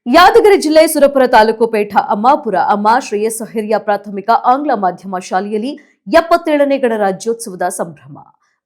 ಯಾದಗಿರಿ ಜಿಲ್ಲೆ ಸುರಪುರ ತಾಲೂಕು ಪೇಠ ಅಮ್ಮಾಪುರ ಅಮ್ಮ ಶ್ರೇಯಸ್ ಹಿರಿಯ ಪ್ರಾಥಮಿಕ ಆಂಗ್ಲ ಮಾಧ್ಯಮ ಶಾಲೆಯಲ್ಲಿ 77ನೇ ಗಣರಾಜ್ಯೋತ್ಸವದ ಸಂಭ್ರಮ.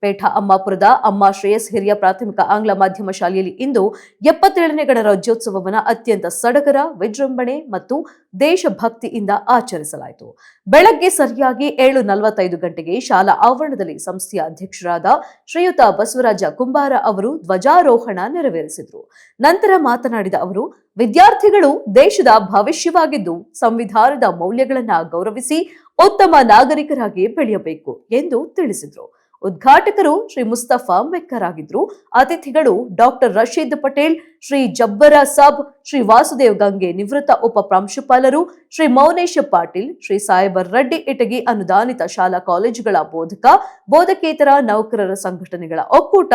ಪೇಠ ಅಮ್ಮಾಪುರದ ಅಮ್ಮ ಶ್ರೇಯಸ್ ಹಿರಿಯ ಪ್ರಾಥಮಿಕ ಆಂಗ್ಲ ಮಾಧ್ಯಮ ಶಾಲೆಯಲ್ಲಿ ಇಂದು 77ನೇ ಗಣರಾಜ್ಯೋತ್ಸವವನ್ನು ಅತ್ಯಂತ ಸಡಗರ, ವಿಜೃಂಭಣೆ ಮತ್ತು ದೇಶಭಕ್ತಿಯಿಂದ ಆಚರಿಸಲಾಯಿತು. ಬೆಳಗ್ಗೆ ಸರಿಯಾಗಿ 7:45 ಗಂಟೆಗೆ ಶಾಲಾ ಆವರಣದಲ್ಲಿ ಸಂಸ್ಥೆಯ ಅಧ್ಯಕ್ಷರಾದ ಶ್ರೀಯುತ ಬಸವರಾಜ ಕುಂಬಾರ ಅವರು ಧ್ವಜಾರೋಹಣ ನೆರವೇರಿಸಿದರು. ನಂತರ ಮಾತನಾಡಿದ ಅವರು, ವಿದ್ಯಾರ್ಥಿಗಳು ದೇಶದ ಭವಿಷ್ಯವಾಗಿದ್ದು ಸಂವಿಧಾನದ ಮೌಲ್ಯಗಳನ್ನು ಗೌರವಿಸಿ ಉತ್ತಮ ನಾಗರಿಕರಾಗಿ ಬೆಳೆಯಬೇಕು ಎಂದು ತಿಳಿಸಿದರು. ಉದ್ಘಾಟಕರು ಶ್ರೀ ಮುಸ್ತಫಾ ಮೆಕ್ಕರ್ ಆಗಿದ್ರು. ಅತಿಥಿಗಳು ಡಾಕ್ಟರ್ ರಶೀದ್ ಪಟೇಲ್, ಶ್ರೀ ಜಬ್ಬರ ಸಾಬ್, ಶ್ರೀ ವಾಸುದೇವ್ ಗಂಗೆ ನಿವೃತ್ತ ಉಪ ಪ್ರಾಂಶುಪಾಲರು, ಶ್ರೀ ಮೌನೇಶ್ ಪಾಟೀಲ್, ಶ್ರೀ ಸಾಯಬರ್ ರೆಡ್ಡಿ ಇಟಗಿ ಅನುದಾನಿತ ಶಾಲಾ ಕಾಲೇಜುಗಳ ಬೋಧಕ ಬೋಧಕೇತರ ನೌಕರರ ಸಂಘಟನೆಗಳ ಒಕ್ಕೂಟ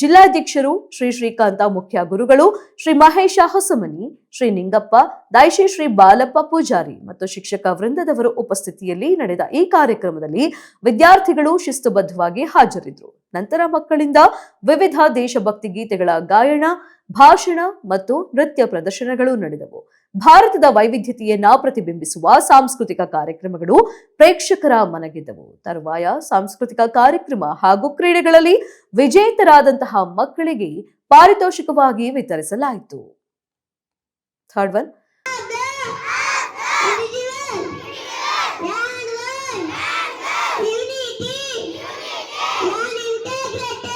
ಜಿಲ್ಲಾಧ್ಯಕ್ಷರು, ಶ್ರೀ ಶ್ರೀಕಾಂತ ಮುಖ್ಯ ಗುರುಗಳು, ಶ್ರೀ ಮಹೇಶ ಹೊಸಮನಿ, ಶ್ರೀ ನಿಂಗಪ್ಪ ದೈಶಿ, ಶ್ರೀ ಬಾಲಪ್ಪ ಪೂಜಾರಿ ಮತ್ತು ಶಿಕ್ಷಕ ವೃಂದದವರು ಉಪಸ್ಥಿತಿಯಲ್ಲಿ ನಡೆದ ಈ ಕಾರ್ಯಕ್ರಮದಲ್ಲಿ ವಿದ್ಯಾರ್ಥಿಗಳು ಶಿಸ್ತುಬದ್ಧವಾಗಿ ಹಾಜರಿದ್ದರು. ನಂತರ ಮಕ್ಕಳಿಂದ ವಿವಿಧ ದೇಶಭಕ್ತಿ ಗೀತೆಗಳ ಗಾಯನ, ಭಾಷಣ ಮತ್ತು ನೃತ್ಯ ಪ್ರದರ್ಶನಗಳು ನಡೆದವು. ಭಾರತದ ವೈವಿಧ್ಯತೆಯನ್ನ ಪ್ರತಿಬಿಂಬಿಸುವ ಸಾಂಸ್ಕೃತಿಕ ಕಾರ್ಯಕ್ರಮಗಳು ಪ್ರೇಕ್ಷಕರ ಮನಗೆದ್ದವು. ತರುವಾಯ ಸಾಂಸ್ಕೃತಿಕ ಕಾರ್ಯಕ್ರಮ ಹಾಗೂ ಕ್ರೀಡೆಗಳಲ್ಲಿ ವಿಜೇತರಾದಂತಹ ಮಕ್ಕಳಿಗೆ ಪಾರಿತೋಷಿಕವಾಗಿ ವಿತರಿಸಲಾಯಿತು. Third one, unity, non-integrity.